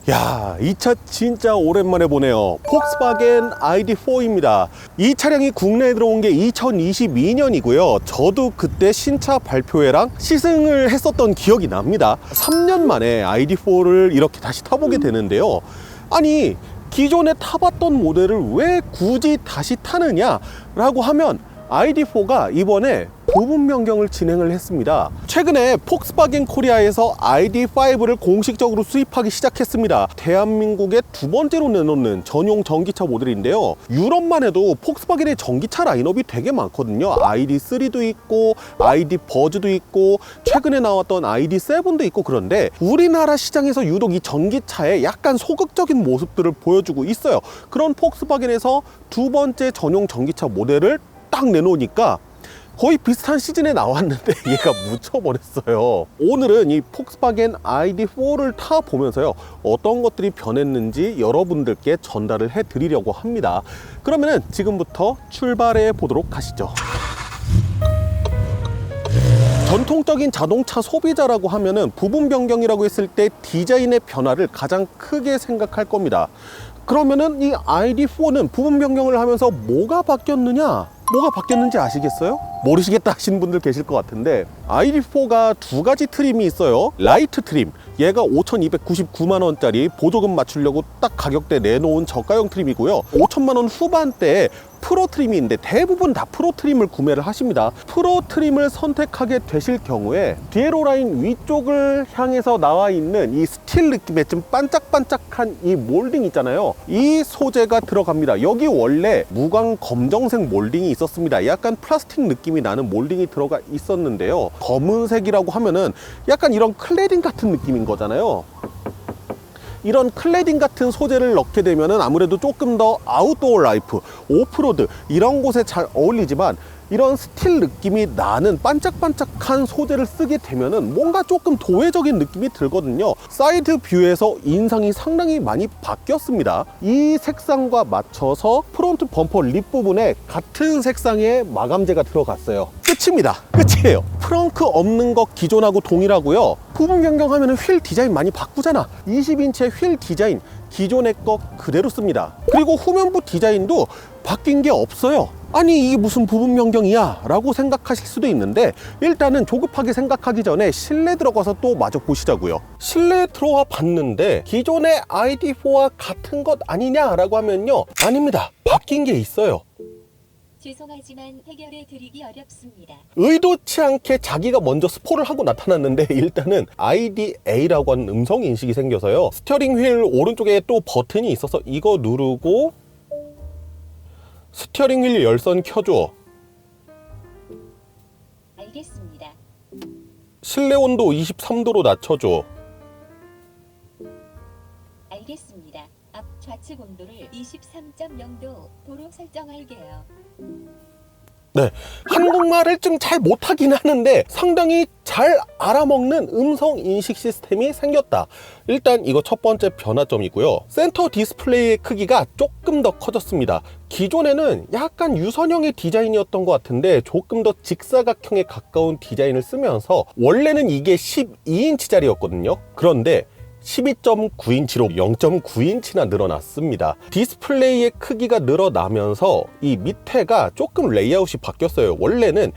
야, 이 차 진짜 오랜만에 보네요. 폭스바겐 ID4입니다. 이 차량이 국내에 들어온 게 2022년이고요. 저도 그때 신차 발표회랑 시승을 했었던 기억이 납니다. 3년 만에 ID4를 이렇게 다시 타보게 되는데요. 아니, 기존에 타봤던 모델을 왜 굳이 다시 타느냐 라고 하면 ID4가 이번에 부분 변경을 진행을 했습니다. 최근에 폭스바겐 코리아에서 ID5를 공식적으로 수입하기 시작했습니다. 대한민국에 두 번째로 내놓는 전용 전기차 모델인데요. 유럽만 해도 폭스바겐의 전기차 라인업이 되게 많거든요. ID3도 있고 ID 버즈도 있고 최근에 나왔던 ID7도 있고, 그런데 우리나라 시장에서 유독 이 전기차의 약간 소극적인 모습들을 보여주고 있어요. 그런 폭스바겐에서 두 번째 전용 전기차 모델을 딱 내놓으니까 거의 비슷한 시즌에 나왔는데 얘가 묻혀버렸어요. 오늘은 이 폭스바겐 ID4를 타보면서요, 어떤 것들이 변했는지 여러분들께 전달을 해드리려고 합니다. 그러면은 지금부터 출발해 보도록 하시죠. 전통적인 자동차 소비자라고 하면은 부분 변경이라고 했을 때 디자인의 변화를 가장 크게 생각할 겁니다. 그러면은 이 ID4는 부분 변경을 하면서 뭐가 바뀌었느냐? 뭐가 바뀌었는지 아시겠어요? 모르시겠다 하시는 분들 계실 것 같은데, ID4가 두 가지 트림이 있어요. 라이트 트림, 얘가 5,299만 원짜리 보조금 맞추려고 딱 가격대 내놓은 저가형 트림이고요. 5천만 원 후반대에 프로 트림이 있는데 대부분 다 프로 트림을 구매를 하십니다. 프로 트림을 선택하게 되실 경우에 뒤에로 라인 위쪽을 향해서 나와 있는 이 스틸 느낌의 좀 반짝반짝한 이 몰딩 있잖아요. 이 소재가 들어갑니다. 여기 원래 무광 검정색 몰딩이 있었습니다. 약간 플라스틱 느낌이 나는 몰딩이 들어가 있었는데요. 검은색이라고 하면은 약간 이런 클레딩 같은 느낌인 거잖아요. 이런 클레딩 같은 소재를 넣게 되면은 아무래도 조금 더 아웃도어 라이프, 오프로드 이런 곳에 잘 어울리지만, 이런 스틸 느낌이 나는 반짝반짝한 소재를 쓰게 되면은 뭔가 조금 도회적인 느낌이 들거든요. 사이드 뷰에서 인상이 상당히 많이 바뀌었습니다. 이 색상과 맞춰서 프론트 범퍼 립 부분에 같은 색상의 마감재가 들어갔어요. 끝입니다. 끝이에요. 프렁크 없는 것 기존하고 동일하고요. 부분 변경하면 휠 디자인 많이 바꾸잖아. 20인치의 휠 디자인 기존의 것 그대로 씁니다. 그리고 후면부 디자인도 바뀐 게 없어요. 아니, 이게 무슨 부분 변경이야 라고 생각하실 수도 있는데, 일단은 조급하게 생각하기 전에 실내 들어가서 또 마저 보시자고요. 실내에 들어와 봤는데 기존의 ID4와 같은 것 아니냐 라고 하면요, 아닙니다. 바뀐 게 있어요. 죄송하지만 해결해 드리기 어렵습니다. 의도치 않게 자기가 먼저 스포를 하고 나타났는데, 일단은 IDA라고 하는 음성 인식이 생겨서요, 스티어링 휠 오른쪽에 또 버튼이 있어서 이거 누르고 스티어링 휠 열선 켜줘. 알겠습니다. 실내 온도 23도로 낮춰줘. 알겠습니다. 앞 좌측 온도를 23.0도 도로 설정할게요. 네, 한국말을 좀 잘 못하긴 하는데 상당히 잘 알아먹는 음성 인식 시스템이 생겼다. 일단 이거 첫 번째 변화점이고요. 센터 디스플레이의 크기가 조금 더 커졌습니다. 기존에는 약간 유선형의 디자인이었던 것 같은데 조금 더 직사각형에 가까운 디자인을 쓰면서, 원래는 이게 12인치짜리였거든요. 그런데 12.9인치로 0.9인치나 늘어났습니다. 디스플레이의 크기가 늘어나면서 이 밑에가 조금 레이아웃이 바뀌었어요. 원래는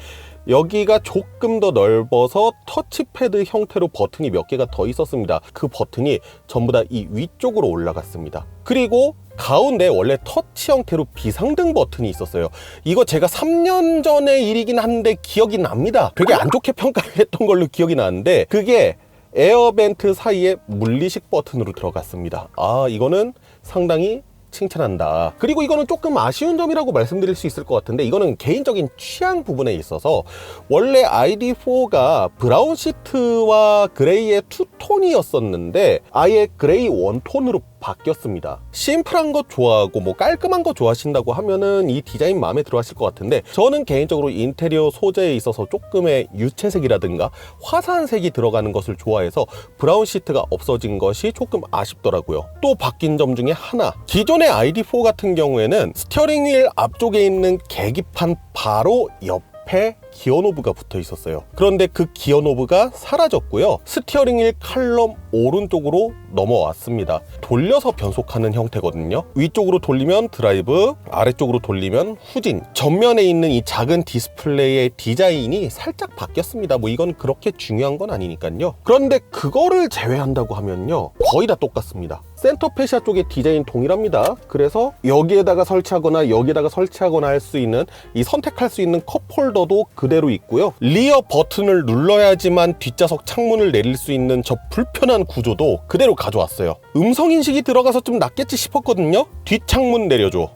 여기가 조금 더 넓어서 터치패드 형태로 버튼이 몇 개가 더 있었습니다. 그 버튼이 전부 다 이 위쪽으로 올라갔습니다. 그리고 가운데 원래 터치 형태로 비상등 버튼이 있었어요. 이거 제가 3년 전의 일이긴 한데 기억이 납니다. 되게 안 좋게 평가를 했던 걸로 기억이 나는데, 그게 에어벤트 사이에 물리식 버튼으로 들어갔습니다. 아, 이거는 상당히 칭찬한다. 그리고 이거는 조금 아쉬운 점이라고 말씀드릴 수 있을 것 같은데, 이거는 개인적인 취향 부분에 있어서, 원래 ID4가 브라운 시트와 그레이의 투톤이었었는데 아예 그레이 원톤으로 바뀌었습니다. 심플한 거 좋아하고 뭐 깔끔한 거 좋아하신다고 하면은 이 디자인 마음에 들어 하실 것 같은데, 저는 개인적으로 인테리어 소재에 있어서 조금의 유채색이라든가 화사한색이 들어가는 것을 좋아해서 브라운 시트가 없어진 것이 조금 아쉽더라고요. 또 바뀐 점 중에 하나, 기존의 ID4 같은 경우에는 스티어링 휠 앞쪽에 있는 계기판 바로 옆 앞에 기어 노브가 붙어 있었어요. 그런데 그 기어 노브가 사라졌고요. 스티어링 휠 칼럼 오른쪽으로 넘어왔습니다. 돌려서 변속하는 형태거든요. 위쪽으로 돌리면 드라이브, 아래쪽으로 돌리면 후진. 전면에 있는 이 작은 디스플레이의 디자인이 살짝 바뀌었습니다. 뭐 이건 그렇게 중요한 건 아니니까요. 그런데 그거를 제외한다고 하면요, 거의 다 똑같습니다. 센터 페시아 쪽의 디자인 동일합니다. 그래서 여기에다가 설치하거나 여기에다가 설치하거나 할 수 있는, 이 선택할 수 있는 컵홀더도 그대로 있고요. 리어 버튼을 눌러야지만 뒷좌석 창문을 내릴 수 있는 저 불편한 구조도 그대로 가져왔어요. 음성인식이 들어가서 좀 낫겠지 싶었거든요. 뒷창문 내려줘.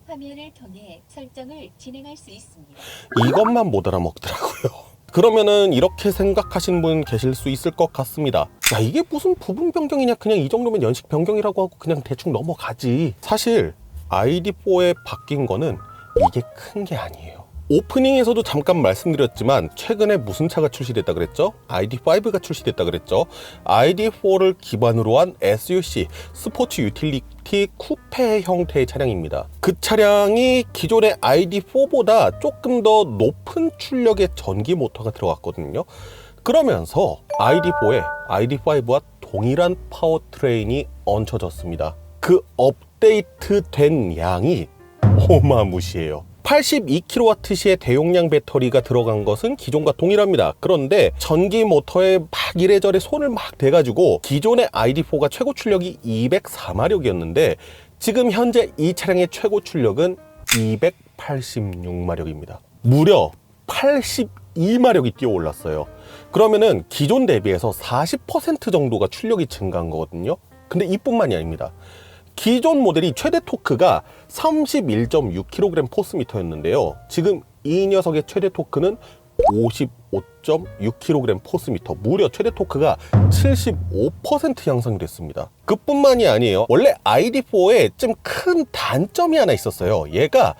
화면을 통해 설정을 진행할 수 있습니다. 이것만 못 알아먹더라고요. 그러면은 이렇게 생각하시는 분 계실 수 있을 것 같습니다. 야, 이게 무슨 부분 변경이냐, 그냥 이 정도면 연식 변경이라고 하고 그냥 대충 넘어가지. 사실 ID4에 바뀐 거는 이게 큰 게 아니에요. 오프닝에서도 잠깐 말씀드렸지만 최근에 무슨 차가 출시됐다 그랬죠? ID5가 출시됐다 그랬죠? ID4를 기반으로 한 SUC, 스포츠 유틸리티 쿠페 형태의 차량입니다. 그 차량이 기존의 ID4보다 조금 더 높은 출력의 전기 모터가 들어갔거든요. 그러면서 ID4에 ID5와 동일한 파워트레인이 얹혀졌습니다. 그 업데이트된 양이 어마무시해요. 82kWh의 대용량 배터리가 들어간 것은 기존과 동일합니다. 그런데 전기 모터에 막 이래저래 손을 막 대가지고 기존의 ID4가 최고 출력이 204마력이었는데 지금 현재 이 차량의 최고 출력은 286마력입니다. 무려 82마력이 뛰어 올랐어요. 그러면은 기존 대비해서 40% 정도가 출력이 증가한 거거든요. 근데 이뿐만이 아닙니다. 기존 모델이 최대 토크가 31.6kg 포스미터였는데요. 지금 이 녀석의 최대 토크는 55.6kg 포스미터, 무려 최대 토크가 75% 향상이 됐습니다. 그뿐만이 아니에요. 원래 ID4에 좀 큰 단점이 하나 있었어요. 얘가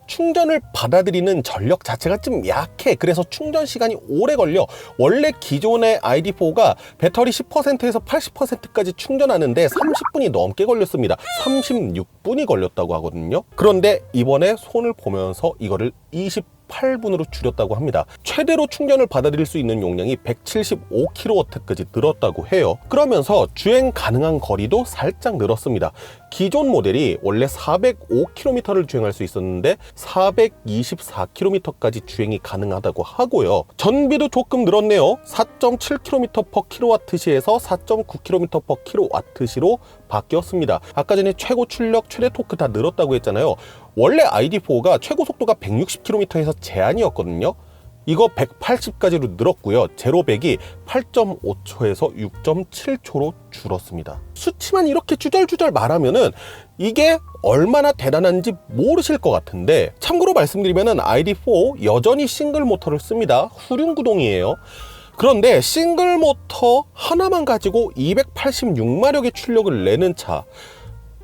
충전을 받아들이는 전력 자체가 좀 약해. 그래서 충전 시간이 오래 걸려. 원래 기존의 ID4가 배터리 10%에서 80%까지 충전하는데 30분이 넘게 걸렸습니다. 36분이 걸렸다고 하거든요. 그런데 이번에 손을 보면서 이거를 28분으로 줄였다고 합니다. 최대로 충전을 받아들일 수 있는 용량이 175kW까지 늘었다고 해요. 그러면서 주행 가능한 거리도 살짝 늘었습니다. 기존 모델이 원래 405km를 주행할 수 있었는데 424km까지 주행이 가능하다고 하고요. 전비도 조금 늘었네요. 4.7km/kWh에서 4.9km/kWh로 바뀌었습니다. 아까 전에 최고 출력, 최대 토크 다 늘었다고 했잖아요. 원래 ID4가 최고 속도가 160km에서 제한이었거든요. 이거 180까지로 늘었고요. 제로 100이 8.5초에서 6.7초로 줄었습니다. 수치만 이렇게 주절주절 말하면은 이게 얼마나 대단한지 모르실 것 같은데, 참고로 말씀드리면은 ID4 여전히 싱글 모터를 씁니다. 후륜구동이에요. 그런데 싱글 모터 하나만 가지고 286마력의 출력을 내는 차,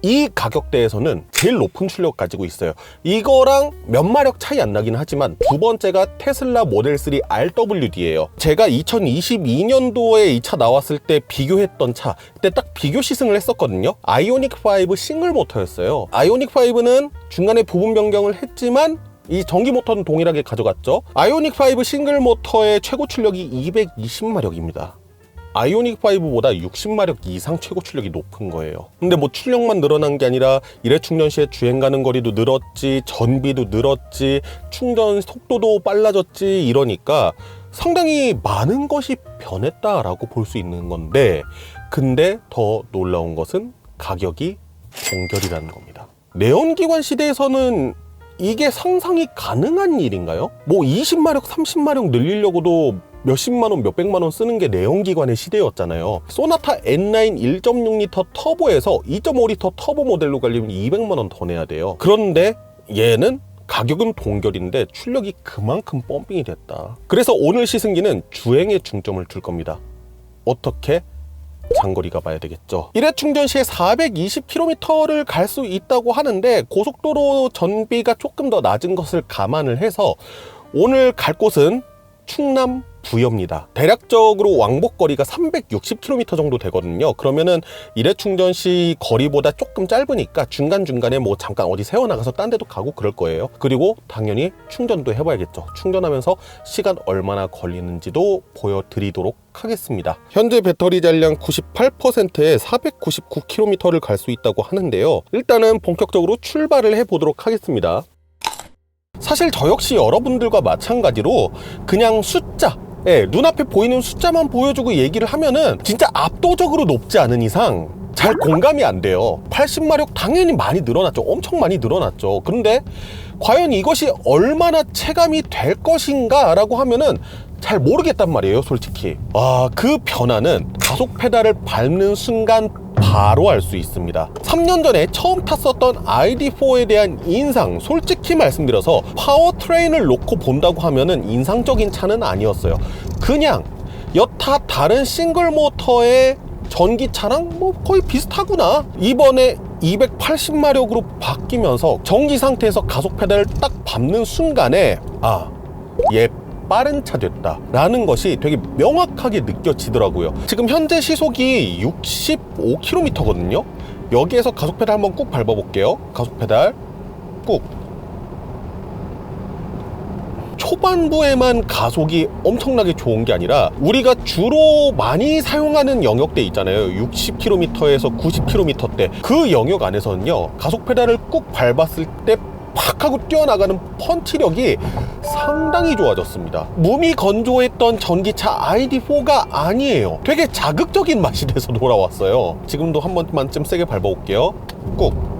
이 가격대에서는 제일 높은 출력 가지고 있어요. 이거랑 몇 마력 차이 안 나긴 하지만 두 번째가 테슬라 모델 3 RWD예요. 제가 2022년도에 이 차 나왔을 때 비교했던 차, 그때 딱 비교 시승을 했었거든요. 아이오닉 5 싱글 모터였어요. 아이오닉 5는 중간에 부분 변경을 했지만 이 전기 모터는 동일하게 가져갔죠. 아이오닉 5 싱글 모터의 최고 출력이 220마력입니다. 아이오닉 5보다 60마력 이상 최고 출력이 높은 거예요. 근데 뭐 출력만 늘어난 게 아니라 일회 충전 시에 주행 가는 거리도 늘었지, 전비도 늘었지, 충전 속도도 빨라졌지, 이러니까 상당히 많은 것이 변했다라고 볼 수 있는 건데, 근데 더 놀라운 것은 가격이 동결이라는 겁니다. 내연기관 시대에서는 이게 상상이 가능한 일인가요? 뭐 20마력, 30마력 늘리려고도 몇십만 원, 몇백만 원 쓰는 게 내연기관의 시대였잖아요. 소나타 N9 1.6L 터보에서 2.5L 터보 모델로 가려면 200만 원 더 내야 돼요. 그런데 얘는 가격은 동결인데 출력이 그만큼 펌핑이 됐다. 그래서 오늘 시승기는 주행에 중점을 줄 겁니다. 어떻게? 장거리 가봐야 되겠죠. 일회 충전 시에 420km를 갈 수 있다고 하는데 고속도로 전비가 조금 더 낮은 것을 감안을 해서 오늘 갈 곳은 충남 부여입니다. 대략적으로 왕복 거리가 360km 정도 되거든요. 그러면은 일회 충전 시 거리보다 조금 짧으니까 중간중간에 뭐 잠깐 어디 세워나가서 딴 데도 가고 그럴 거예요. 그리고 당연히 충전도 해봐야겠죠. 충전하면서 시간 얼마나 걸리는지도 보여드리도록 하겠습니다. 현재 배터리 잔량 98%에 499km를 갈 수 있다고 하는데요. 일단은 본격적으로 출발을 해보도록 하겠습니다. 사실 저 역시 여러분들과 마찬가지로 그냥 숫자, 눈앞에 보이는 숫자만 보여주고 얘기를 하면은 진짜 압도적으로 높지 않은 이상 잘 공감이 안 돼요. 80마력 당연히 많이 늘어났죠. 엄청 많이 늘어났죠. 그런데 과연 이것이 얼마나 체감이 될 것인가 라고 하면은 잘 모르겠단 말이에요, 솔직히. 그 변화는 가속 페달을 밟는 순간 바로 알 수 있습니다. 3년 전에 처음 탔었던 ID4에 대한 인상, 솔직히 말씀드려서 파워트레인을 놓고 본다고 하면은 인상적인 차는 아니었어요. 그냥 여타 다른 싱글 모터의 전기차랑 뭐 거의 비슷하구나. 이번에 280마력으로 바뀌면서 정지 상태에서 가속 페달을 딱 밟는 순간에 얘 빠른 차 됐다 라는 것이 되게 명확하게 느껴지더라고요. 지금 현재 시속이 65km거든요 여기에서 가속 페달 한번 꾹 밟아 볼게요. 가속 페달 꾹. 초반부에만 가속이 엄청나게 좋은 게 아니라 우리가 주로 많이 사용하는 영역대 있잖아요. 60km에서 90km대 그 영역 안에서는요 가속 페달을 꾹 밟았을 때 팍 하고 뛰어나가는 펀치력이 상당히 좋아졌습니다. 몸이 건조했던 전기차 ID4가 아니에요. 되게 자극적인 맛이 돼서 돌아왔어요. 지금도 한 번만 좀 세게 밟아볼게요. 꾹.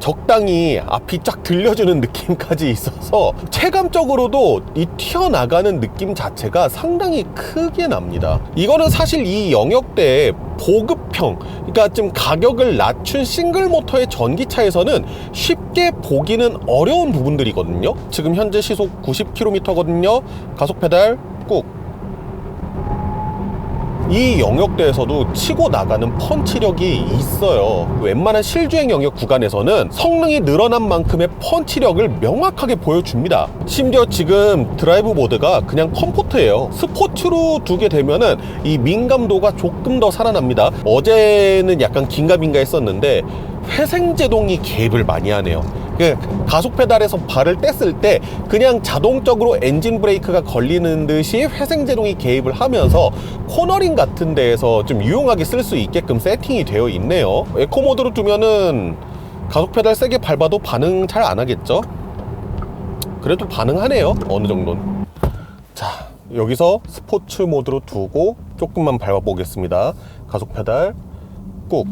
적당히 앞이 쫙 들려주는 느낌까지 있어서 체감적으로도 이 튀어나가는 느낌 자체가 상당히 크게 납니다. 이거는 사실 이 영역대의 보급형, 그러니까 좀 가격을 낮춘 싱글 모터의 전기차에서는 쉽게 보기는 어려운 부분들이거든요. 지금 현재 시속 90km거든요 가속 페달 꾹. 이 영역대에서도 치고 나가는 펀치력이 있어요. 웬만한 실주행 영역 구간에서는 성능이 늘어난 만큼의 펀치력을 명확하게 보여줍니다. 심지어 지금 드라이브 모드가 그냥 컴포트예요. 스포츠로 두게 되면은 이 민감도가 조금 더 살아납니다. 어제는 약간 긴가민가 했었는데 회생제동이 개입을 많이 하네요. 가속 페달에서 발을 뗐을 때 그냥 자동적으로 엔진 브레이크가 걸리는 듯이 회생제동이 개입을 하면서 코너링 같은 데에서 좀 유용하게 쓸 수 있게끔 세팅이 되어 있네요. 에코 모드로 두면은 가속 페달 세게 밟아도 반응 잘 안 하겠죠? 그래도 반응하네요, 어느 정도는. 자, 여기서 스포츠 모드로 두고 조금만 밟아 보겠습니다. 가속 페달 꾹.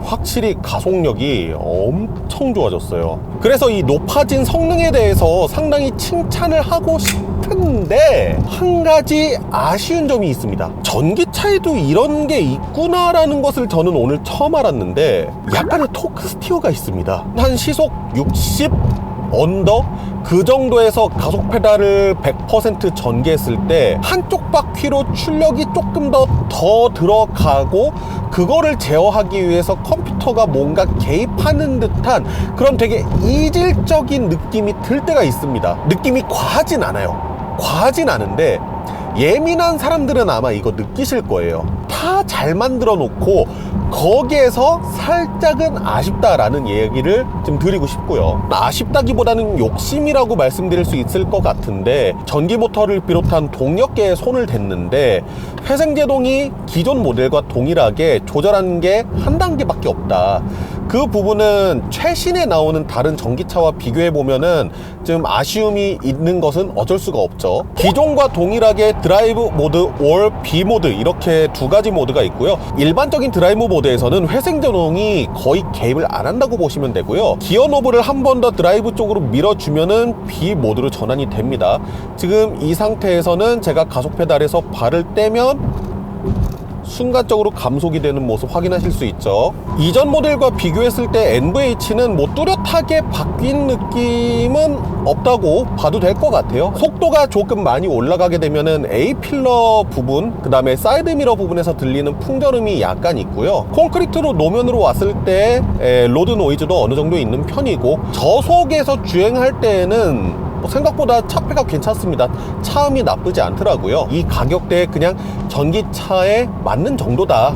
확실히 가속력이 엄청 좋아졌어요. 그래서 이 높아진 성능에 대해서 상당히 칭찬을 하고 싶은데 한 가지 아쉬운 점이 있습니다. 전기차에도 이런 게 있구나라는 것을 저는 오늘 처음 알았는데 약간의 토크 스티어가 있습니다. 한 시속 60 언더? 그 정도에서 가속 페달을 100% 전개했을 때 한쪽 바퀴로 출력이 조금 더 들어가고 그거를 제어하기 위해서 컴퓨터가 뭔가 개입하는 듯한 그런 되게 이질적인 느낌이 들 때가 있습니다. 느낌이 과하진 않아요. 과하진 않은데 예민한 사람들은 아마 이거 느끼실 거예요. 다 잘 만들어 놓고 거기에서 살짝은 아쉽다라는 얘기를 좀 드리고 싶고요. 아쉽다기보다는 욕심이라고 말씀드릴 수 있을 것 같은데 전기 모터를 비롯한 동력계에 손을 댔는데 회생제동이 기존 모델과 동일하게 조절하는 게 한 단계밖에 없다. 그 부분은 최신에 나오는 다른 전기차와 비교해 보면은 좀 아쉬움이 있는 것은 어쩔 수가 없죠. 기존과 동일하게 드라이브 모드, 월, B 모드 이렇게 두 가지 모드가 있고요. 일반적인 드라이브 모드에서는 회생제동이 거의 개입을 안 한다고 보시면 되고요. 기어 노브를 한 번 더 드라이브 쪽으로 밀어주면은 B 모드로 전환이 됩니다. 지금 이 상태에서는 제가 가속 페달에서 발을 떼면 순간적으로 감속이 되는 모습 확인하실 수 있죠. 이전 모델과 비교했을 때 NVH는 뭐 뚜렷하게 바뀐 느낌은 없다고 봐도 될 것 같아요. 속도가 조금 많이 올라가게 되면은 A필러 부분, 그 다음에 사이드미러 부분에서 들리는 풍절음이 약간 있고요. 콘크리트로 노면으로 왔을 때 로드 노이즈도 어느 정도 있는 편이고, 저속에서 주행할 때에는 생각보다 차폐가 괜찮습니다. 차음이 나쁘지 않더라고요. 이 가격대에 그냥 전기차에 맞는 정도다.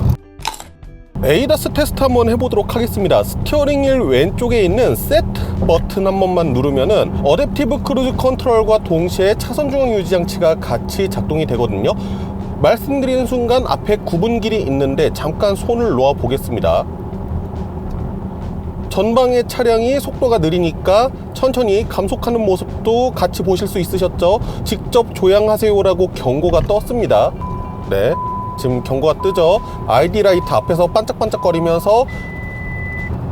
에이다스 테스트 한번 해보도록 하겠습니다. 스티어링 휠 왼쪽에 있는 세트 버튼 한 번만 누르면은 어댑티브 크루즈 컨트롤과 동시에 차선 중앙 유지 장치가 같이 작동이 되거든요. 말씀드리는 순간 앞에 구분길이 있는데 잠깐 손을 놓아 보겠습니다. 전방의 차량이 속도가 느리니까 천천히 감속하는 모습도 같이 보실 수 있으셨죠? 직접 조향하세요라고 경고가 떴습니다. 네, 지금 경고가 뜨죠? ID 라이트 앞에서 반짝반짝거리면서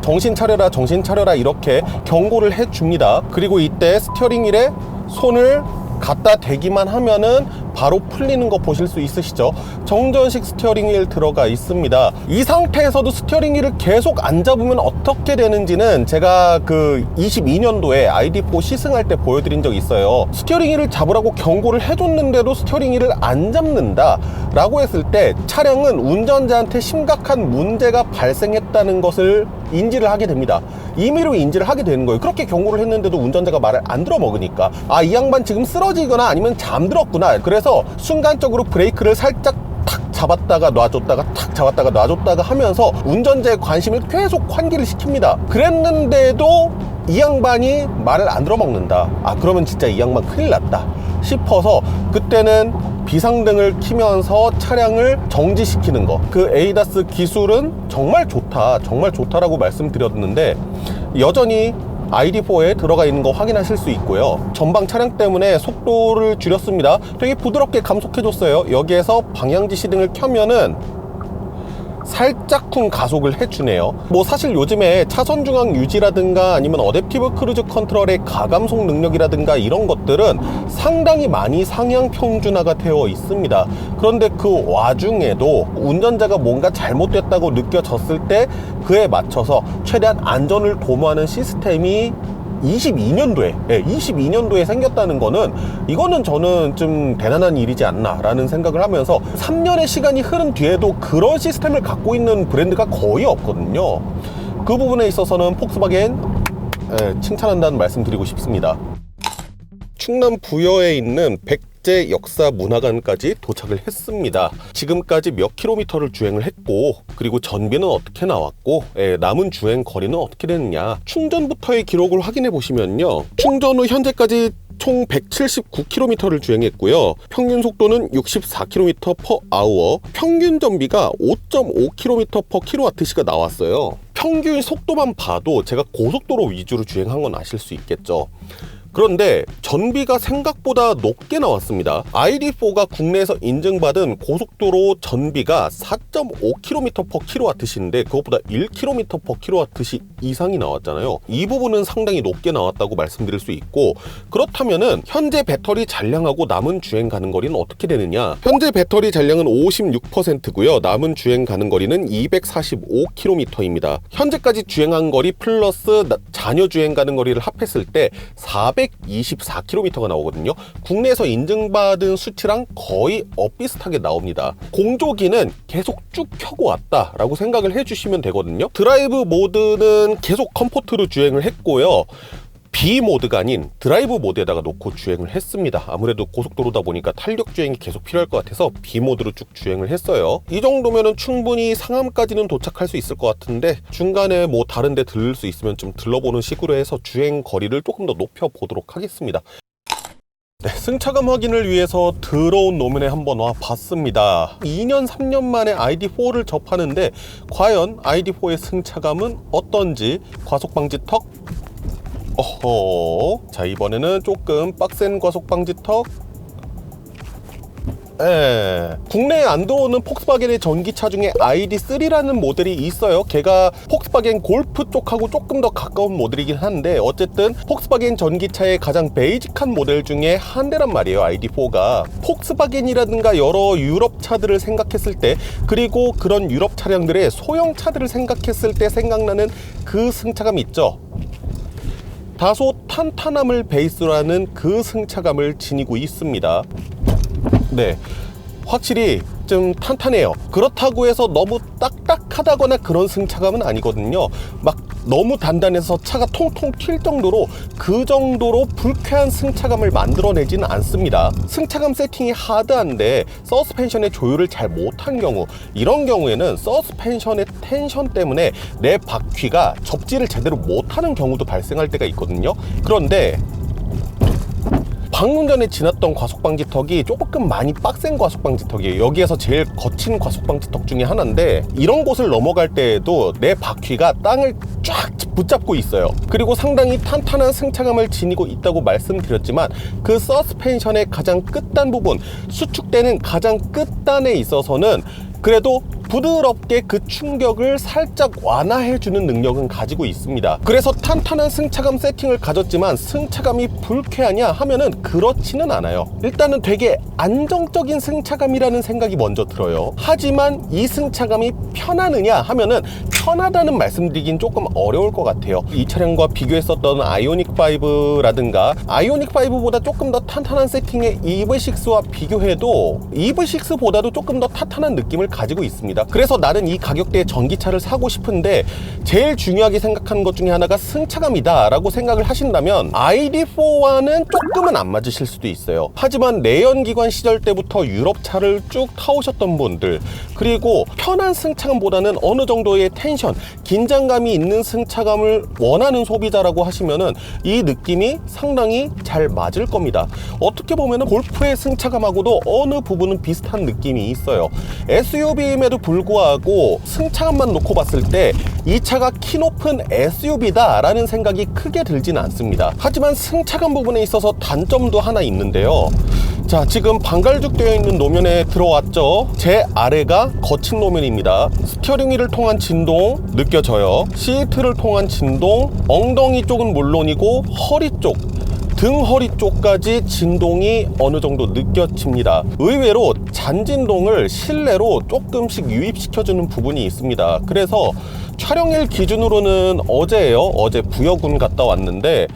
정신 차려라, 정신 차려라 이렇게 경고를 해줍니다. 그리고 이때 스티어링 휠에 손을 갖다 대기만 하면은 바로 풀리는 거 보실 수 있으시죠? 정전식 스티어링 휠 들어가 있습니다. 이 상태에서도 스티어링 휠을 계속 안 잡으면 어떻게 되는지는 제가 그 22년도에 ID4 시승할 때 보여드린 적이 있어요. 스티어링 휠을 잡으라고 경고를 해줬는데도 스티어링 휠을 안 잡는다 라고 했을 때 차량은 운전자한테 심각한 문제가 발생했다는 것을 인지를 하게 됩니다. 임의로 인지를 하게 되는 거예요. 그렇게 경고를 했는데도 운전자가 말을 안 들어먹으니까, 아, 이 양반 지금 쓰러지거나 아니면 잠들었구나. 그래서 순간적으로 브레이크를 살짝 탁 잡았다가 놔줬다가 탁 잡았다가 놔줬다가 하면서 운전자의 관심을 계속 환기를 시킵니다. 그랬는데도 이 양반이 말을 안 들어먹는다. 아, 그러면 진짜 이 양반 큰일 났다 싶어서 그때는 비상등을 켜면서 차량을 정지시키는 거. 그 에이다스 기술은 정말 좋다, 정말 좋다라고 말씀드렸는데 여전히 ID4에 들어가 있는 거 확인하실 수 있고요. 전방 차량 때문에 속도를 줄였습니다. 되게 부드럽게 감속해줬어요. 여기에서 방향지 시등을 켜면은 살짝쿵 가속을 해주네요. 뭐 사실 요즘에 차선 중앙 유지라든가 아니면 어댑티브 크루즈 컨트롤의 가감속 능력이라든가 이런 것들은 상당히 많이 상향 평준화가 되어 있습니다. 그런데 그 와중에도 운전자가 뭔가 잘못됐다고 느껴졌을 때 그에 맞춰서 최대한 안전을 도모하는 시스템이 22년도에 생겼다는 거는, 이거는 저는 좀 대단한 일이지 않나 라는 생각을 하면서 3년의 시간이 흐른 뒤에도 그런 시스템을 갖고 있는 브랜드가 거의 없거든요. 그 부분에 있어서는 폭스바겐 칭찬한다는 말씀 드리고 싶습니다. 충남 부여에 있는 백제 역사 문화관까지 도착을 했습니다. 지금까지 몇 킬로미터를 주행을 했고, 그리고 전비는 어떻게 나왔고, 남은 주행 거리는 어떻게 됐느냐, 충전부터의 기록을 확인해 보시면요, 충전 후 현재까지 총 179km를 주행했고요. 평균 속도는 64km/h, 평균 전비가 5.5km/kWh가 나왔어요. 평균 속도만 봐도 제가 고속도로 위주로 주행한 건 아실 수 있겠죠. 그런데 전비가 생각보다 높게 나왔습니다. ID4가 국내에서 인증받은 고속도로 전비가 4.5km/kWh인데 그것보다 1km/kWh 이상이 나왔잖아요. 이 부분은 상당히 높게 나왔다고 말씀드릴 수 있고, 그렇다면은 현재 배터리 잔량하고 남은 주행 가는 거리는 어떻게 되느냐? 현재 배터리 잔량은 56%고요. 남은 주행 가는 거리는 245km입니다. 현재까지 주행한 거리 플러스 잔여 주행 가는 거리를 합했을 때 424km가 나오거든요. 국내에서 인증받은 수치랑 거의 엇비슷하게 나옵니다. 공조기는 계속 쭉 켜고 왔다라고 생각을 해주시면 되거든요. 드라이브 모드는 계속 컴포트로 주행을 했고요. B 모드가 아닌 드라이브 모드에다가 놓고 주행을 했습니다. 아무래도 고속도로다 보니까 탄력 주행이 계속 필요할 것 같아서 B 모드로 쭉 주행을 했어요. 이 정도면은 충분히 상암까지는 도착할 수 있을 것 같은데, 중간에 뭐 다른 데 들를 수 있으면 좀 들러보는 식으로 해서 주행 거리를 조금 더 높여 보도록 하겠습니다. 네, 승차감 확인을 위해서 더러운 노면에 한번 와 봤습니다. 2년 3년 만에 ID4를 접하는데 과연 ID4의 승차감은 어떤지, 과속 방지 턱, 어허, 자, 이번에는 조금 빡센 과속 방지 턱, 국내에 안 들어오는 폭스바겐의 전기차 중에 ID3라는 모델이 있어요. 걔가 폭스바겐 골프 쪽하고 조금 더 가까운 모델이긴 한데 어쨌든 폭스바겐 전기차의 가장 베이직한 모델 중에 한 대란 말이에요. ID4가 폭스바겐이라든가 여러 유럽 차들을 생각했을 때, 그리고 그런 유럽 차량들의 소형 차들을 생각했을 때 생각나는 그 승차감 있죠. 다소 탄탄함을 베이스로 하는 그 승차감을 지니고 있습니다. 네, 확실히 좀 탄탄해요. 그렇다고 해서 너무 딱딱하다거나 그런 승차감은 아니거든요. 막 너무 단단해서 차가 통통 튈 정도로, 그 정도로 불쾌한 승차감을 만들어내지는 않습니다. 승차감 세팅이 하드한데 서스펜션의 조율을 잘 못한 경우, 이런 경우에는 서스펜션의 텐션 때문에 내 바퀴가 접지를 제대로 못하는 경우도 발생할 때가 있거든요. 그런데 방금 전에 지났던 과속방지턱이 조금 많이 빡센 과속방지턱이에요. 여기에서 제일 거친 과속방지턱 중에 하나인데, 이런 곳을 넘어갈 때에도 내 바퀴가 땅을 쫙 붙잡고 있어요. 그리고 상당히 탄탄한 승차감을 지니고 있다고 말씀드렸지만, 그 서스펜션의 가장 끝단 부분, 수축되는 가장 끝단에 있어서는 그래도 부드럽게 그 충격을 살짝 완화해주는 능력은 가지고 있습니다. 그래서 탄탄한 승차감 세팅을 가졌지만 승차감이 불쾌하냐 하면은 그렇지는 않아요. 일단은 되게 안정적인 승차감이라는 생각이 먼저 들어요. 하지만 이 승차감이 편하느냐 하면은 편하다는 말씀드리긴 조금 어려울 것 같아요. 이 차량과 비교했었던 아이오닉5라든가 아이오닉5보다 조금 더 탄탄한 세팅의 EV6와 비교해도 EV6보다도 조금 더 탄탄한 느낌을 가지고 있습니다. 그래서 나는 이 가격대의 전기차를 사고 싶은데 제일 중요하게 생각하는 것 중에 하나가 승차감이다 라고 생각을 하신다면 ID4와는 조금은 안 맞으실 수도 있어요. 하지만 내연기관 시절 때부터 유럽차를 쭉 타오셨던 분들, 그리고 편한 승차감보다는 어느 정도의 텐션, 긴장감이 있는 승차감을 원하는 소비자라고 하시면은 이 느낌이 상당히 잘 맞을 겁니다. 어떻게 보면은 골프의 승차감하고도 어느 부분은 비슷한 느낌이 있어요. SUV임에도 불구하고 승차감만 놓고 봤을 때 이 차가 키 높은 SUV다 라는 생각이 크게 들진 않습니다. 하지만 승차감 부분에 있어서 단점도 하나 있는데요. 자, 지금 반갈죽 되어 있는 노면에 들어왔죠. 제 아래가 거친 노면입니다. 스티어링 휠을 통한 진동 느껴져요. 시트를 통한 진동, 엉덩이 쪽은 물론이고 허리 쪽, 등 허리 쪽까지 진동이 어느 정도 느껴집니다. 의외로 잔진동을 실내로 조금씩 유입시켜주는 부분이 있습니다. 그래서 촬영일 기준으로는 어제예요. 어제 부여군 갔다 왔는데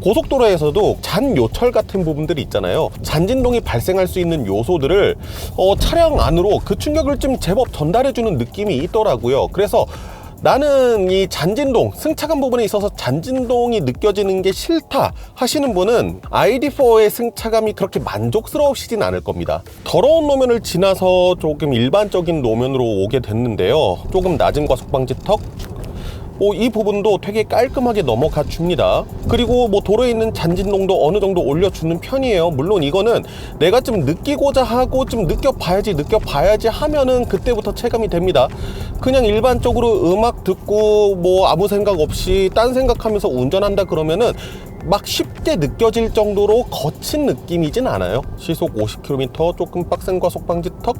고속도로에서도 잔요철 같은 부분들이 있잖아요. 잔진동이 발생할 수 있는 요소들을 차량 안으로 그 충격을 좀 제법 전달해주는 느낌이 있더라고요. 그래서 나는 이 잔진동, 승차감 부분에 있어서 잔진동이 느껴지는 게 싫다 하시는 분은 ID4의 승차감이 그렇게 만족스러우시진 않을 겁니다. 더러운 노면을 지나서 조금 일반적인 노면으로 오게 됐는데요. 조금 낮은 과속방지턱, 이 부분도 되게 깔끔하게 넘어가 줍니다. 그리고 도로에 있는 잔진동도 어느 정도 올려주는 편이에요. 물론 이거는 내가 좀 느끼고자 하고 좀 느껴봐야지 하면은 그때부터 체감이 됩니다. 그냥 일반적으로 음악 듣고 아무 생각 없이 딴 생각하면서 운전한다 그러면은 막 쉽게 느껴질 정도로 거친 느낌이진 않아요. 시속 50km, 조금 빡센 과속방지턱,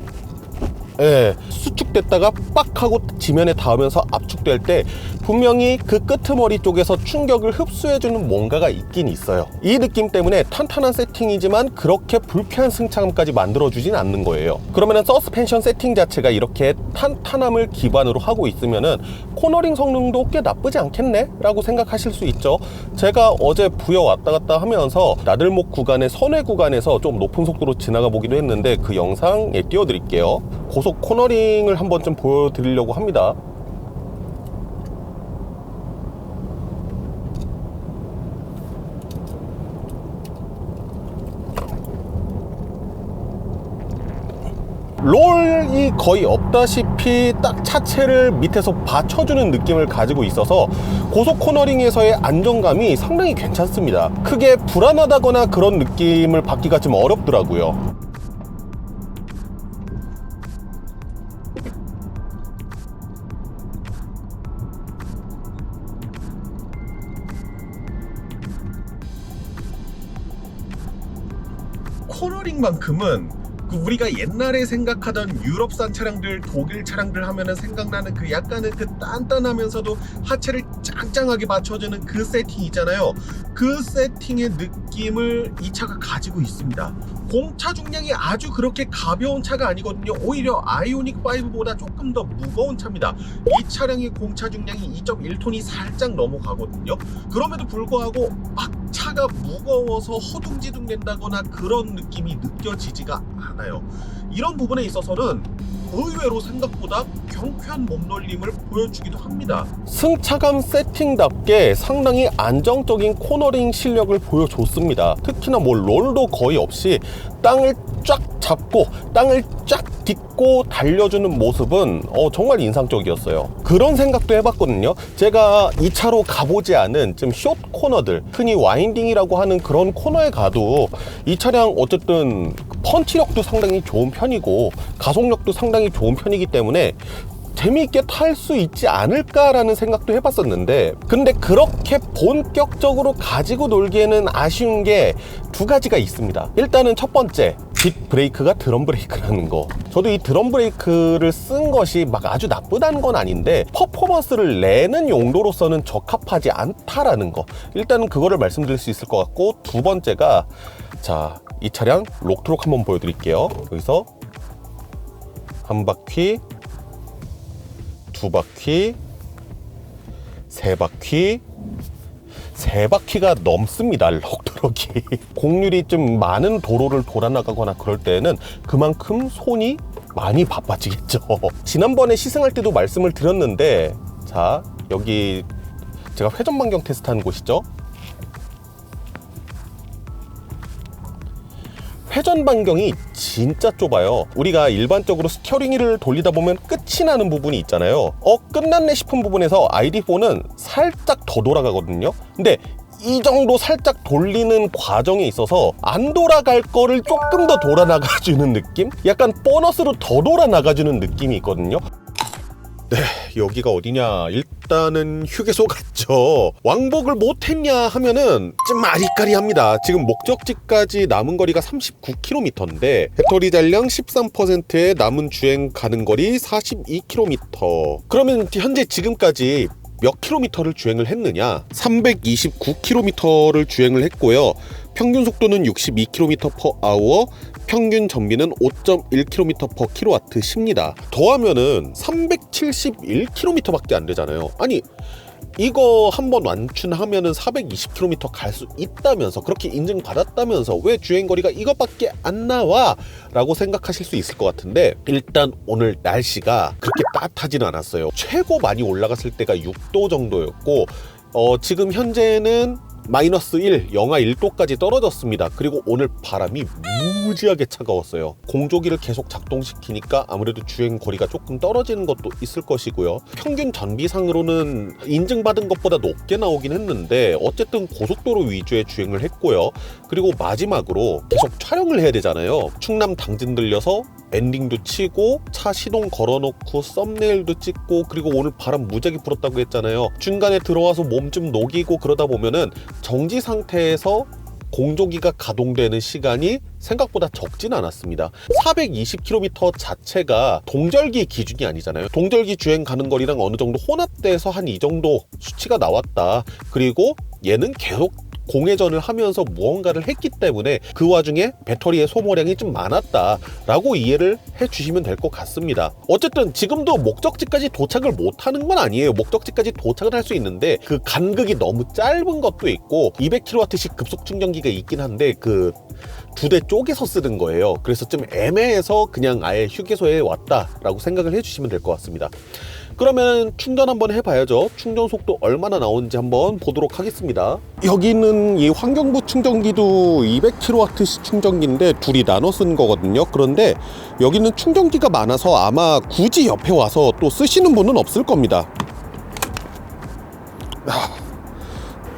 수축됐다가 빡 하고 지면에 닿으면서 압축될 때 분명히 그 끄트머리 쪽에서 충격을 흡수해주는 뭔가가 있긴 있어요. 이 느낌 때문에 탄탄한 세팅이지만 그렇게 불쾌한 승차감까지 만들어주진 않는 거예요. 그러면은 서스펜션 세팅 자체가 이렇게 탄탄함을 기반으로 하고 있으면은 코너링 성능도 꽤 나쁘지 않겠네? 라고 생각하실 수 있죠. 제가 어제 부여 왔다 갔다 하면서 나들목 구간의 선회 구간에서 좀 높은 속도로 지나가 보기도 했는데 그 영상에 띄워드릴게요. 고속 코너링을 한번 좀 보여드리려고 합니다. 롤이 거의 없다시피 딱 차체를 밑에서 받쳐주는 느낌을 가지고 있어서 고속 코너링에서의 안정감이 상당히 괜찮습니다. 크게 불안하다거나 그런 느낌을 받기가 좀 어렵더라고요. 코너링만큼은 우리가 옛날에 생각하던 유럽산 차량들, 독일 차량들 하면은 생각나는 그 약간은 그 단단하면서도 하체를 짱짱하게 받쳐주는 그 세팅 있잖아요. 그 세팅의 느낌을 이 차가 가지고 있습니다. 공차 중량이 아주 그렇게 가벼운 차가 아니거든요. 오히려 아이오닉 5보다 조금 더 무거운 차입니다. 이 차량의 공차 중량이 2.1톤이 살짝 넘어가거든요. 그럼에도 불구하고 막 차가 무거워서 허둥지둥 된다거나 그런 느낌이 느껴지지가 않아요. 이런 부분에 있어서는 의외로 생각보다 경쾌한 몸놀림을 보여주기도 합니다. 승차감 세팅답게 상당히 안정적인 코너링 실력을 보여줬습니다. 특히나 롤도 거의 없이 땅을 쫙 잡고 땅을 쫙 딛고 달려주는 모습은 정말 인상적이었어요. 그런 생각도 해봤거든요. 제가 이 차로 가보지 않은 좀 숏 코너들, 흔히 와인딩이라고 하는 그런 코너에 가도 이 차량 어쨌든 펀치력도 상당히 좋은 편이고 가속력도 상당히 좋은 편이기 때문에 재미있게 탈 수 있지 않을까라는 생각도 해봤었는데, 근데 그렇게 본격적으로 가지고 놀기에는 아쉬운 게 두 가지가 있습니다. 일단은 첫 번째, 뒷 브레이크가 드럼 브레이크라는 거. 저도 이 드럼 브레이크를 쓴 것이 막 아주 나쁘다는 건 아닌데 퍼포먼스를 내는 용도로서는 적합하지 않다라는 거, 일단은 그거를 말씀드릴 수 있을 것 같고, 두 번째가, 자, 이 차량 록트록 한번 보여드릴게요. 여기서 한 바퀴, 두 바퀴, 세 바퀴, 세 바퀴가 넘습니다. 록트록이. 공률이 좀 많은 도로를 돌아나가거나 그럴 때는 그만큼 손이 많이 바빠지겠죠. 지난번에 시승할 때도 말씀을 드렸는데, 자, 여기 제가 회전 반경 테스트한 곳이죠. 회전 반경이 진짜 좁아요. 우리가 일반적으로 스티어링 휠을 돌리다 보면 끝이 나는 부분이 있잖아요. 끝났네 싶은 부분에서 ID4는 살짝 더 돌아가거든요. 근데 이 정도 살짝 돌리는 과정에 있어서 안 돌아갈 거를 조금 더 돌아나가주는 느낌? 약간 보너스로 더 돌아나가주는 느낌이 있거든요. 네, 여기가 어디냐? 일단은 휴게소 같죠. 왕복을 못했냐 하면은 좀 아리까리합니다. 지금 목적지까지 남은 거리가 39km인데 배터리 잔량 13%에 남은 주행 가는 거리 42km. 그러면 현재 지금까지 몇 킬로미터를 주행을 했느냐? 329km를 주행을 했고요. 평균 속도는 62km/h, 평균 전비는 5.1km/kWh입니다. 더하면은 371km밖에 안 되잖아요. 아니, 이거 한번 완춘하면은 420km 갈 수 있다면서, 그렇게 인증받았다면서 왜 주행거리가 이것밖에 안 나와? 라고 생각하실 수 있을 것 같은데, 일단 오늘 날씨가 그렇게 따뜻하지는 않았어요. 최고 많이 올라갔을 때가 6도 정도였고, 지금 현재는 -1, 영하 1도까지 떨어졌습니다. 그리고 오늘 바람이 무지하게 차가웠어요. 공조기를 계속 작동시키니까 아무래도 주행 거리가 조금 떨어지는 것도 있을 것이고요. 평균 전비상으로는 인증받은 것보다 높게 나오긴 했는데 어쨌든 고속도로 위주의 주행을 했고요. 그리고 마지막으로 계속 촬영을 해야 되잖아요. 충남 당진 들려서 엔딩도 치고 차 시동 걸어놓고 썸네일도 찍고, 그리고 오늘 바람 무지하게 불었다고 했잖아요. 중간에 들어와서 몸 좀 녹이고 그러다 보면은 정지 상태에서 공조기가 가동되는 시간이 생각보다 적진 않았습니다. 420km 자체가 동절기 기준이 아니잖아요. 동절기 주행 가는 거리랑 어느 정도 혼합돼서 한 이 정도 수치가 나왔다. 그리고 얘는 계속 공회전을 하면서 무언가를 했기 때문에 그 와중에 배터리의 소모량이 좀 많았다라고 이해를 해주시면 될 것 같습니다. 어쨌든 지금도 목적지까지 도착을 못하는 건 아니에요. 목적지까지 도착을 할 수 있는데 그 간극이 너무 짧은 것도 있고 200kW씩 급속 충전기가 있긴 한데 그 두 대 쪼개서 쓰는 거예요. 그래서 좀 애매해서 그냥 아예 휴게소에 왔다라고 생각을 해주시면 될 것 같습니다. 그러면 충전 한번 해봐야죠. 충전 속도 얼마나 나오는지 한번 보도록 하겠습니다. 여기는 이 환경부 충전기도 200kWh 충전기인데 둘이 나눠 쓰는 거거든요. 그런데 여기는 충전기가 많아서 아마 굳이 옆에 와서 또 쓰시는 분은 없을 겁니다.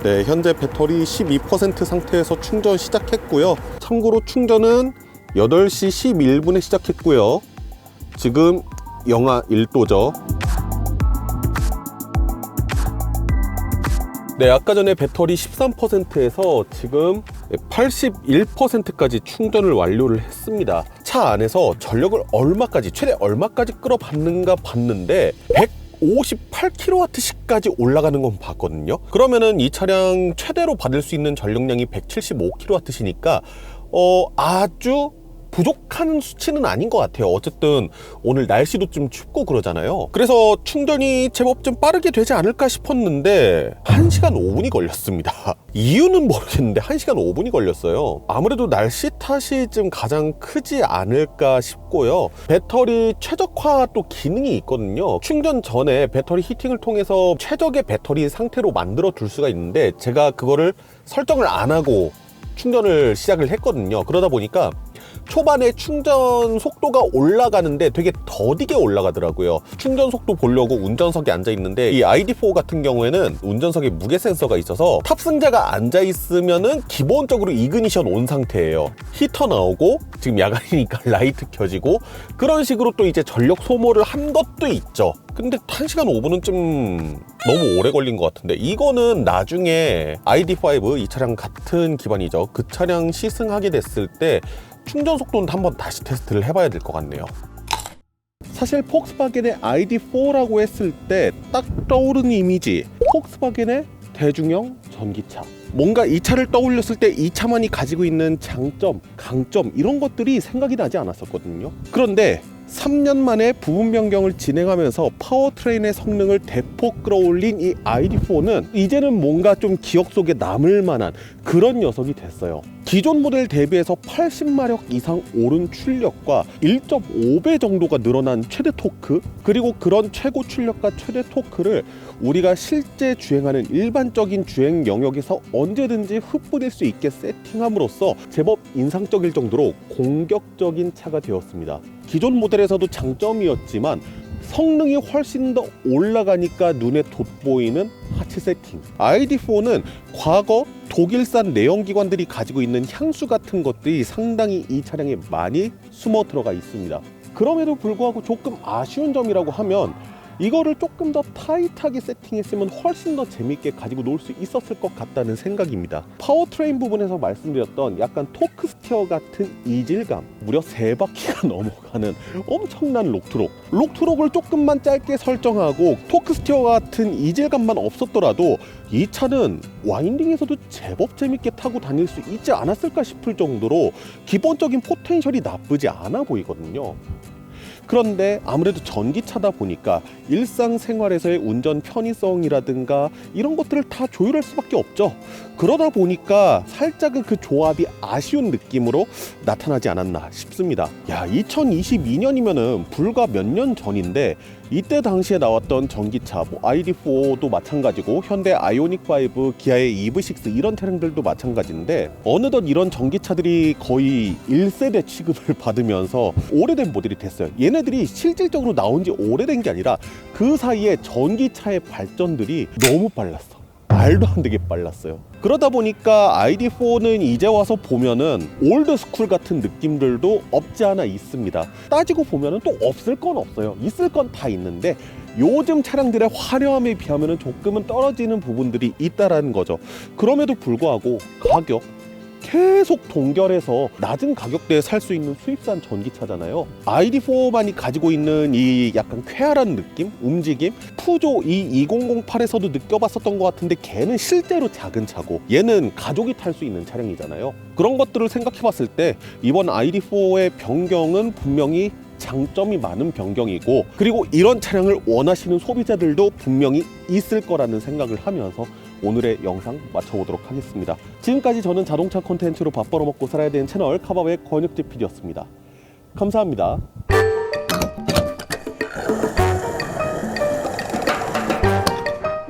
네, 현재 배터리 12% 상태에서 충전 시작했고요. 참고로 충전은 8시 11분에 시작했고요. 지금 영하 1도죠. 네, 아까 전에 배터리 13%에서 지금 81%까지 충전을 완료를 했습니다. 차 안에서 전력을 얼마까지, 최대 얼마까지 끌어받는가 봤는데 158kWh까지 올라가는 건 봤거든요. 그러면은 이 차량 최대로 받을 수 있는 전력량이 175kWh니까 아주 부족한 수치는 아닌 것 같아요. 어쨌든 오늘 날씨도 좀 춥고 그러잖아요. 그래서 충전이 제법 좀 빠르게 되지 않을까 싶었는데 1시간 5분이 걸렸습니다. 이유는 모르겠는데 1시간 5분이 걸렸어요. 아무래도 날씨 탓이 좀 가장 크지 않을까 싶고요. 배터리 최적화 또 기능이 있거든요. 충전 전에 배터리 히팅을 통해서 최적의 배터리 상태로 만들어 둘 수가 있는데 제가 그거를 설정을 안 하고 충전을 시작을 했거든요. 그러다 보니까 초반에 충전 속도가 올라가는데 되게 더디게 올라가더라고요. 충전 속도 보려고 운전석에 앉아 있는데 이 ID4 같은 경우에는 운전석에 무게 센서가 있어서 탑승자가 앉아 있으면은 기본적으로 이그니션 온 상태예요. 히터 나오고 지금 야간이니까 라이트 켜지고 그런 식으로 또 이제 전력 소모를 한 것도 있죠. 근데 1시간 5분은 좀 너무 오래 걸린 것 같은데 이거는 나중에 ID5 이 차량 같은 기반이죠. 그 차량 시승하게 됐을 때 충전 속도는 한번 다시 테스트를 해봐야 될 것 같네요. 사실 폭스바겐의 ID4라고 했을 때 딱 떠오르는 이미지, 폭스바겐의 대중형 전기차. 뭔가 이 차를 떠올렸을 때 이 차만이 가지고 있는 장점, 강점 이런 것들이 생각이 나지 않았었거든요. 그런데 3년 만에 부분 변경을 진행하면서 파워트레인의 성능을 대폭 끌어올린 이 ID4는 이제는 뭔가 좀 기억 속에 남을 만한 그런 녀석이 됐어요. 기존 모델 대비해서 80마력 이상 오른 출력과 1.5배 정도가 늘어난 최대 토크, 그리고 그런 최고 출력과 최대 토크를 우리가 실제 주행하는 일반적인 주행 영역에서 언제든지 흡보될 수 있게 세팅함으로써 제법 인상적일 정도로 공격적인 차가 되었습니다. 기존 모델에서도 장점이었지만 성능이 훨씬 더 올라가니까 눈에 돋보이는 하체 세팅. ID4는 과거 독일산 내연기관들이 가지고 있는 향수 같은 것들이 상당히 이 차량에 많이 숨어 들어가 있습니다. 그럼에도 불구하고 조금 아쉬운 점이라고 하면 이거를 조금 더 타이트하게 세팅했으면 훨씬 더 재밌게 가지고 놀 수 있었을 것 같다는 생각입니다. 파워트레인 부분에서 말씀드렸던 약간 토크 스티어 같은 이질감, 무려 3바퀴가 넘어가는 엄청난 록트록을 조금만 짧게 설정하고 토크 스티어 같은 이질감만 없었더라도 이 차는 와인딩에서도 제법 재밌게 타고 다닐 수 있지 않았을까 싶을 정도로 기본적인 포텐셜이 나쁘지 않아 보이거든요. 그런데 아무래도 전기차다 보니까 일상생활에서의 운전 편의성이라든가 이런 것들을 다 조율할 수밖에 없죠. 그러다 보니까 살짝은 그 조합이 아쉬운 느낌으로 나타나지 않았나 싶습니다. 야, 2022년이면은 불과 몇 년 전인데 이때 당시에 나왔던 전기차 ID4도 마찬가지고 현대 아이오닉5, 기아의 EV6 이런 차량들도 마찬가지인데 어느덧 이런 전기차들이 거의 1세대 취급을 받으면서 오래된 모델이 됐어요. 얘네들이 실질적으로 나온 지 오래된 게 아니라 그 사이에 전기차의 발전들이 너무 빨랐어. 말도 안 되게 빨랐어요. 그러다 보니까 ID4는 이제 와서 보면은 올드 스쿨 같은 느낌들도 없지 않아 있습니다. 따지고 보면은 또 없을 건 없어요. 있을 건 다 있는데 요즘 차량들의 화려함에 비하면은 조금은 떨어지는 부분들이 있다라는 거죠. 그럼에도 불구하고 가격 계속 동결해서 낮은 가격대에 살 수 있는 수입산 전기차잖아요. ID4만이 가지고 있는 이 약간 쾌활한 느낌, 움직임, 푸조 이 2008에서도 느껴봤었던 것 같은데 걔는 실제로 작은 차고 얘는 가족이 탈 수 있는 차량이잖아요. 그런 것들을 생각해봤을 때 이번 ID4의 변경은 분명히 장점이 많은 변경이고, 그리고 이런 차량을 원하시는 소비자들도 분명히 있을 거라는 생각을 하면서 오늘의 영상 마쳐보도록 하겠습니다. 지금까지 저는 자동차 콘텐츠로 밥 벌어먹고 살아야 되는 채널 카바오의 권혁재 PD였습니다. 감사합니다.